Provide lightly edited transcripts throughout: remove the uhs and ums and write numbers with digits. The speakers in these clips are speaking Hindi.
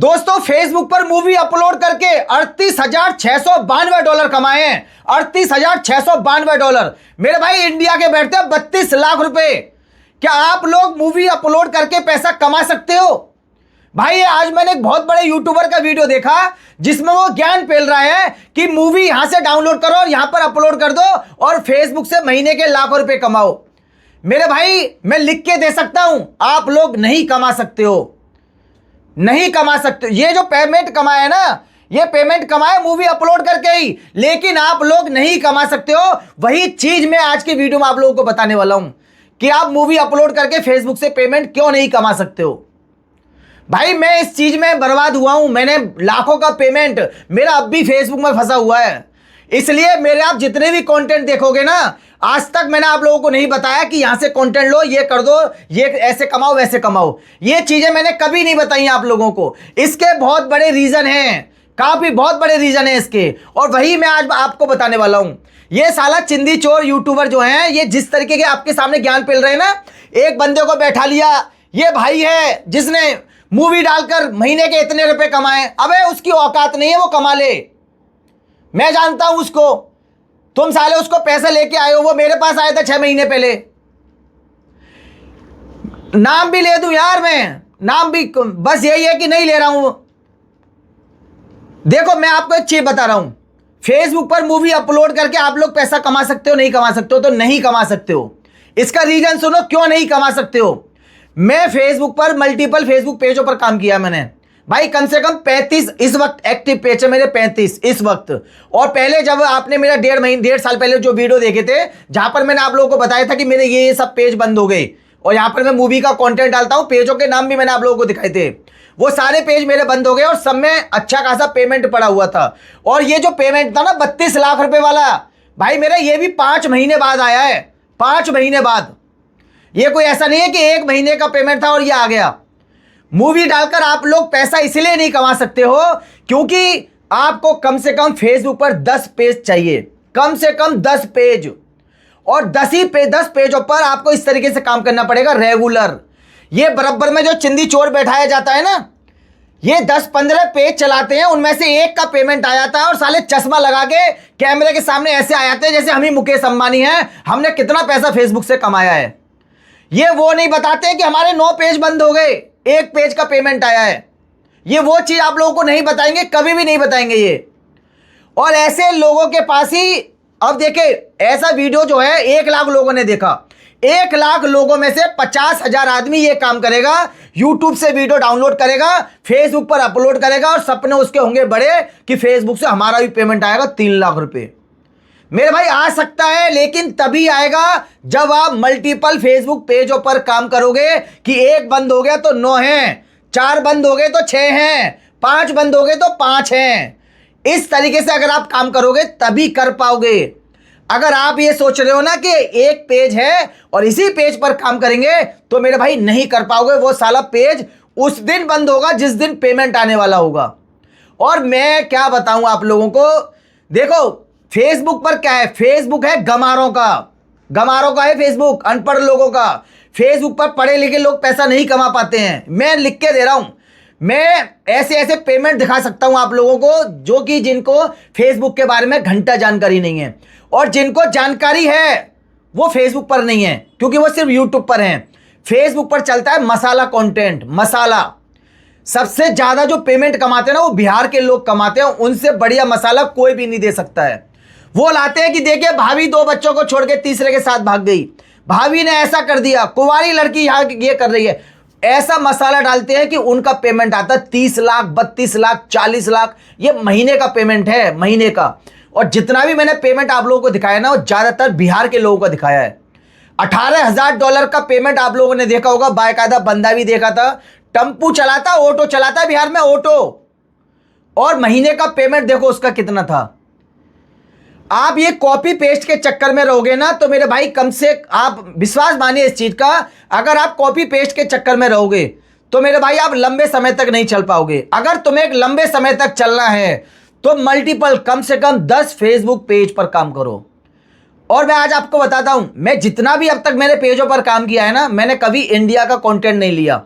दोस्तों फेसबुक पर मूवी अपलोड करके $38,692 कमाए हैं। $38,692। मेरे भाई इंडिया के बैठते हैं 32 लाख रुपए। क्या आप लोग मूवी अपलोड करके पैसा कमा सकते हो? भाई आज मैंने एक बहुत बड़े यूट्यूबर का वीडियो देखा जिसमें वो ज्ञान फैल रहा है कि मूवी यहां से डाउनलोड करो और यहां पर अपलोड कर दो और फेसबुक से महीने के लाखों रुपए कमाओ। मेरे भाई मैं लिख के दे सकता हूं, आप लोग नहीं कमा सकते हो, नहीं कमा सकते। ये जो पेमेंट कमाए ना, ये पेमेंट कमाए मूवी अपलोड करके ही, लेकिन आप लोग नहीं कमा सकते हो। वही चीज मैं आज की वीडियो में आप लोगों को बताने वाला हूं कि आप मूवी अपलोड करके फेसबुक से पेमेंट क्यों नहीं कमा सकते हो। भाई मैं इस चीज में बर्बाद हुआ हूं, मैंने लाखों का पेमेंट मेरा अब भी फेसबुक में फंसा हुआ है। इसलिए मेरे आप जितने भी कंटेंट देखोगे ना, आज तक मैंने आप लोगों को नहीं बताया कि यहां से कंटेंट लो, ये कर दो, ये ऐसे कमाओ वैसे कमाओ। ये चीजें मैंने कभी नहीं बताई आप लोगों को। इसके बहुत बड़े रीजन हैं, काफी बहुत बड़े रीजन है इसके, और वही मैं आज आपको बताने वाला हूं। ये साला चिंदी चोर यूट्यूबर जो हैं, ये जिस तरीके के आपके सामने ज्ञान फैल रहे हैं ना, एक बंदे को बैठा लिया, ये भाई है जिसने मूवी डालकर महीने के इतने रुपए कमाए। अबे उसकी औकात नहीं है, वो कमा ले, मैं जानता हूं उसको। तुम साले उसको पैसे लेके आए हो, वो मेरे पास आया था 6 महीने पहले। नाम भी ले दूं यार मैं, नाम भी, बस यही है कि नहीं ले रहा हूं। देखो मैं आपको एक चीज बता रहा हूं, फेसबुक पर मूवी अपलोड करके आप लोग पैसा कमा सकते हो, नहीं कमा सकते हो? तो नहीं कमा सकते हो। इसका रीजन सुनो क्यों नहीं कमा सकते हो। मैं फेसबुक पर मल्टीपल फेसबुक पेजों पर काम किया मैंने भाई, कम से कम 35 इस वक्त एक्टिव पेज है मेरे, 35 इस वक्त। और पहले जब आपने मेरा 1.5 साल पहले जो वीडियो देखे थे जहां पर मैंने आप लोगों को बताया था कि मेरे ये सब पेज बंद हो गए और यहां पर मैं मूवी का कंटेंट डालता हूं, पेजों के नाम भी मैंने आप लोगों को दिखाए थे, वो सारे पेज मेरे बंद हो गए और सब में अच्छा खासा पेमेंट पड़ा हुआ था। और ये जो पेमेंट था ना 32 लाख रुपए वाला, भाई मेरा ये भी 5 महीने बाद आया है, 5 महीने बाद। ये कोई ऐसा नहीं है कि 1 महीने का पेमेंट था और ये आ गया। मूवी डालकर आप लोग पैसा इसलिए नहीं कमा सकते हो क्योंकि आपको कम से कम फेसबुक पर 10 पेज चाहिए, कम से कम 10 पेज, और 10 पेजों पर आपको इस तरीके से काम करना पड़ेगा रेगुलर। ये बराबर में जो चिंदी चोर बैठाया जाता है ना, ये 10-15 पेज चलाते हैं, उनमें से एक का पेमेंट आ जाता है और साले चश्मा लगा के कैमरे के सामने ऐसे आ जाते हैं जैसे हम ही मुकेश अंबानी हैं, हमने कितना पैसा फेसबुक से कमाया है। ये वो नहीं बताते कि हमारे 9 पेज बंद हो गए, 1 पेज का पेमेंट आया है। ये वो चीज आप लोगों को नहीं बताएंगे, कभी भी नहीं बताएंगे ये। और ऐसे लोगों के पास ही, अब देखे ऐसा वीडियो जो है 1 लाख लोगों ने देखा, 1 लाख लोगों में से 50,000 आदमी ये काम करेगा, यूट्यूब से वीडियो डाउनलोड करेगा, फेसबुक पर अपलोड करेगा और सपने उसके होंगे बड़े कि फेसबुक से हमारा भी पेमेंट आएगा 3 लाख रुपए। मेरे भाई आ सकता है, लेकिन तभी आएगा जब आप मल्टीपल फेसबुक पेजों पर काम करोगे कि 1 बंद हो गया तो 9 हैं, 4 बंद हो गए तो 6 हैं, 5 बंद हो गए तो 5 हैं। इस तरीके से अगर आप काम करोगे तभी कर पाओगे। अगर आप ये सोच रहे हो ना कि 1 पेज है और इसी पेज पर काम करेंगे तो मेरे भाई नहीं कर पाओगे। वो साला पेज उस दिन बंद होगा जिस दिन पेमेंट आने वाला होगा। और मैं क्या बताऊं आप लोगों को, देखो फेसबुक पर क्या है, फेसबुक है गमारों का, गमारों का है फेसबुक, अनपढ़ लोगों का। फेसबुक पर पढ़े लिखे लोग पैसा नहीं कमा पाते हैं। मैं लिख के दे रहा हूं, मैं ऐसे ऐसे पेमेंट दिखा सकता हूं आप लोगों को जो कि जिनको फेसबुक के बारे में घंटा जानकारी नहीं है, और जिनको जानकारी है वो फेसबुक पर नहीं है क्योंकि वो सिर्फ यूट्यूब पर है। फेसबुक पर चलता है मसाला कंटेंट, मसाला। सबसे ज्यादा जो पेमेंट कमाते हैं ना वो बिहार के लोग कमाते हैं, उनसे बढ़िया मसाला कोई भी नहीं दे सकता है। वो लाते हैं कि देखिए भाभी 2 बच्चों को छोड़ के तीसरे के साथ भाग गई, भाभी ने ऐसा कर दिया, कुंवारी लड़की यहाँ ये कर रही है, ऐसा मसाला डालते हैं कि उनका पेमेंट आता है 30 लाख, 32 लाख, 40 लाख। ये महीने का पेमेंट है, महीने का। और जितना भी मैंने पेमेंट आप लोगों को दिखाया ना, वो ज्यादातर बिहार के लोगों को दिखाया है। $18,000 का पेमेंट आप लोगों ने देखा होगा, बाकायदा बंदा भी देखा था, टेम्पू चलाता, ऑटो चलाता है बिहार में, ऑटो, और महीने का पेमेंट देखो उसका कितना था। आप ये कॉपी पेस्ट के चक्कर में रहोगे ना तो मेरे भाई, कम से आप विश्वास मानिए इस चीज का, अगर आप कॉपी पेस्ट के चक्कर में रहोगे तो मेरे भाई आप लंबे समय तक नहीं चल पाओगे। अगर तुम्हें एक लंबे समय तक चलना है तो मल्टीपल, कम से कम 10 फेसबुक पेज पर काम करो। और मैं आज आपको बताता हूं, मैं जितना भी अब तक मेरे पेजों पर काम किया है ना, मैंने कभी इंडिया का कंटेंट नहीं लिया,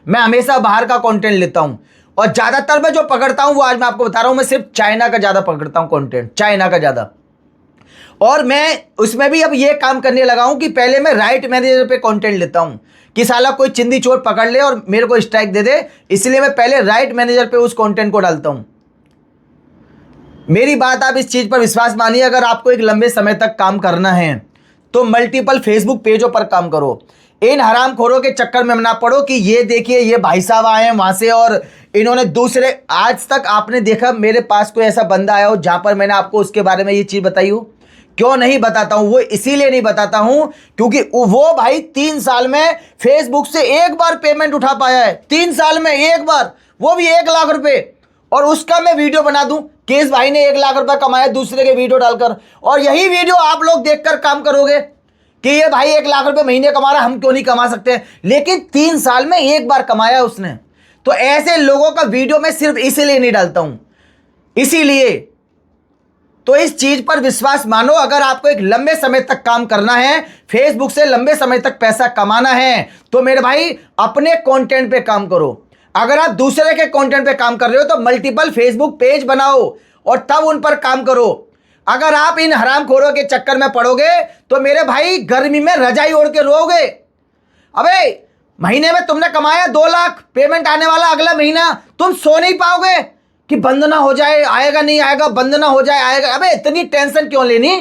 मैं हमेशा बाहर का कंटेंट लेता हूं। और ज्यादातर मैं जो पकड़ता हूं वो आज मैं आपको बता रहा हूं, मैं सिर्फ चाइना का ज्यादा पकड़ता हूं कंटेंट, चाइना का ज्यादा। और मैं उसमें भी अब ये काम करने लगा हूं कि पहले मैं राइट मैनेजर पे कंटेंट लेता हूं कि साला कोई चिंदी चोर पकड़ ले और मेरे को स्ट्राइक दे दे, इसलिए मैं पहले राइट मैनेजर पे उस कंटेंट को डालता हूं। मेरी बात आप इस चीज पर विश्वास मानिए, अगर आपको एक लंबे समय तक काम करना है तो मल्टीपल फेसबुक पेजों पर काम करो। इन हरामखोरों के चक्कर में ना पड़ो कि ये देखिए ये भाई साहब आए हैं वहां से और इन्होंने दूसरे, आज तक आपने देखा मेरे पास कोई ऐसा बंदा आया हो जहां पर मैंने आपको उसके बारे में ये चीज बताई हो? क्यों नहीं बताता हूं? वो इसीलिए नहीं बताता हूं क्योंकि वो भाई 3 साल में फेसबुक से एक बार पेमेंट उठा पाया है, 3 साल में एक बार, वो भी 1 लाख रुपए, और उसका मैं वीडियो बना दूं कि इस भाई ने 1 लाख रुपए कमाया दूसरे के वीडियो डालकर, और यही वीडियो आप लोग देखकर काम करोगे कि ये भाई 1 लाख रुपए महीने कमा रहा, हम क्यों नहीं कमा सकते? लेकिन 3 साल में एक बार कमाया उसने। तो ऐसे लोगों का वीडियो मैं सिर्फ इसीलिए नहीं डालता हूं, इसीलिए। तो इस चीज पर विश्वास मानो, अगर आपको एक लंबे समय तक काम करना है, फेसबुक से लंबे समय तक पैसा कमाना है, तो मेरे भाई अपने कंटेंट पे काम करो। अगर आप दूसरे के कंटेंट पे काम कर रहे हो तो मल्टीपल फेसबुक पेज बनाओ और तब उन पर काम करो। अगर आप इन हरामखोरों के चक्कर में पड़ोगे तो मेरे भाई गर्मी में रजाई ओढ़ के रोओगे। अबे महीने में तुमने कमाया 2 लाख, पेमेंट आने वाला अगला महीना, तुम सो नहीं पाओगे कि बंद ना हो जाए, आएगा नहीं आएगा, बंद ना हो जाए आएगा। अबे इतनी टेंशन क्यों लेनी?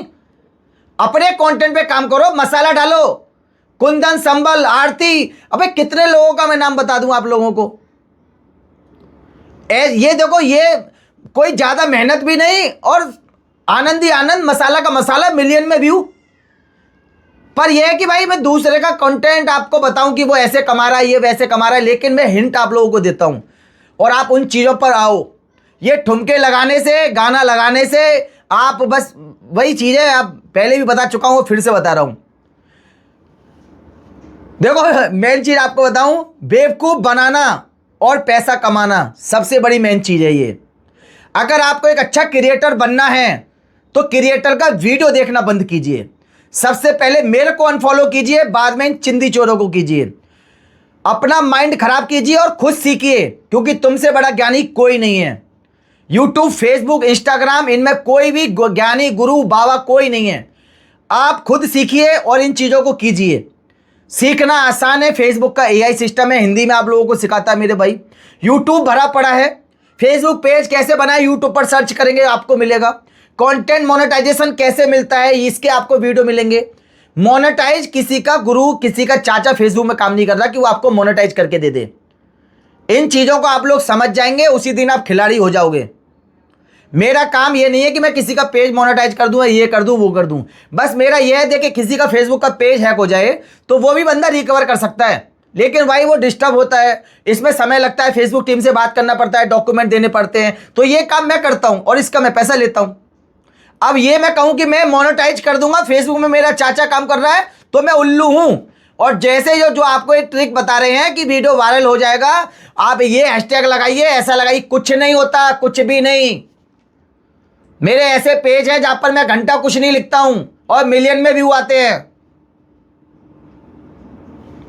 अपने कंटेंट पे काम करो, मसाला डालो, कुंदन, संबल, आरती, अबे कितने लोगों का मैं नाम बता दूं आप लोगों को। ये देखो, ये कोई ज्यादा मेहनत भी नहीं और आनंद ही आनंद, मसाला का मसाला, मिलियन में व्यू। पर यह है कि भाई मैं दूसरे का कंटेंट आपको बताऊं कि वो ऐसे कमा रहा है, ये वैसे कमा रहा है, लेकिन मैं हिंट आप लोगों को देता हूं और आप उन चीजों पर आओ। ये ठुमके लगाने से, गाना लगाने से आप बस वही चीज है, आप पहले भी बता चुका हूं, फिर से बता रहा हूं। देखो मेन चीज आपको बताऊं, बेवकूफ बनाना और पैसा कमाना सबसे बड़ी मेन चीज है ये। अगर आपको एक अच्छा क्रिएटर बनना है तो क्रिएटर का वीडियो देखना बंद कीजिए। सबसे पहले मेरे को अनफॉलो कीजिए, बाद में इन चिंदी चोरों को कीजिए। अपना माइंड खराब कीजिए और खुद सीखिए, क्योंकि तुमसे बड़ा ज्ञानी कोई नहीं है। यूट्यूब, फेसबुक, इंस्टाग्राम, इनमें कोई भी ज्ञानी, गुरु, बाबा कोई नहीं है। आप खुद सीखिए और इन चीज़ों को कीजिए। सीखना आसान है, फेसबुक का AI सिस्टम है, हिंदी में आप लोगों को सिखाता है मेरे भाई। यूट्यूब भरा पड़ा है, फेसबुक पेज कैसे बनाए यूट्यूब पर सर्च करेंगे आपको मिलेगा। कंटेंट मोनेटाइजेशन कैसे मिलता है इसके आपको वीडियो मिलेंगे। मोनेटाइज किसी का गुरु, किसी का चाचा फेसबुक में काम नहीं कर रहा कि वो आपको मोनेटाइज करके दे दे। इन चीज़ों को आप लोग समझ जाएंगे, उसी दिन आप खिलाड़ी हो जाओगे। मेरा काम ये नहीं है कि मैं किसी का पेज मोनेटाइज कर दूं, ये कर दूं, वो कर दूं। बस मेरा ये है कि किसी का फेसबुक का पेज हैक हो जाए तो वो भी बंदा रिकवर कर सकता है, लेकिन भाई वो डिस्टर्ब होता है, इसमें समय लगता है, फेसबुक टीम से बात करना पड़ता है, डॉक्यूमेंट देने पड़ते हैं। तो ये काम मैं करता हूं और इसका मैं पैसा लेता हूं। अब ये मैं कहूं कि मैं मोनेटाइज कर दूंगा, फेसबुक में मेरा चाचा काम कर रहा है, तो मैं उल्लू हूं। और जैसे जो आपको एक ट्रिक बता रहे हैं कि वीडियो वायरल हो जाएगा, आप ये हैशटैग लगाइए, ऐसा लगाइए, कुछ नहीं होता, कुछ भी नहीं। मेरे ऐसे पेज हैं जहां पर मैं घंटा कुछ नहीं लिखता हूं और मिलियन में व्यू आते हैं।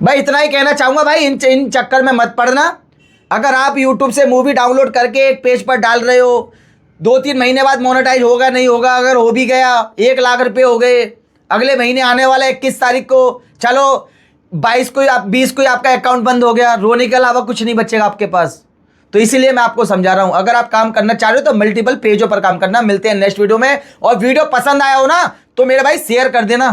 भाई इतना ही कहना चाहूंगा, भाई इन चक्कर में मत पड़ना। अगर आप यूट्यूब से मूवी डाउनलोड करके एक पेज पर डाल रहे हो, 2-3 महीने बाद मोनेटाइज होगा नहीं होगा, अगर हो भी गया 1 लाख रुपए हो गए, अगले महीने आने वाला 21 तारीख को, चलो 22 को या 20 को आपका अकाउंट बंद हो गया, रोने के अलावा कुछ नहीं बचेगा आपके पास। तो इसीलिए मैं आपको समझा रहा हूं, अगर आप काम करना चाह रहे हो तो मल्टीपल पेजों पर काम करना। मिलते हैं नेक्स्ट वीडियो में, और वीडियो पसंद आया हो ना तो मेरे भाई शेयर कर देना।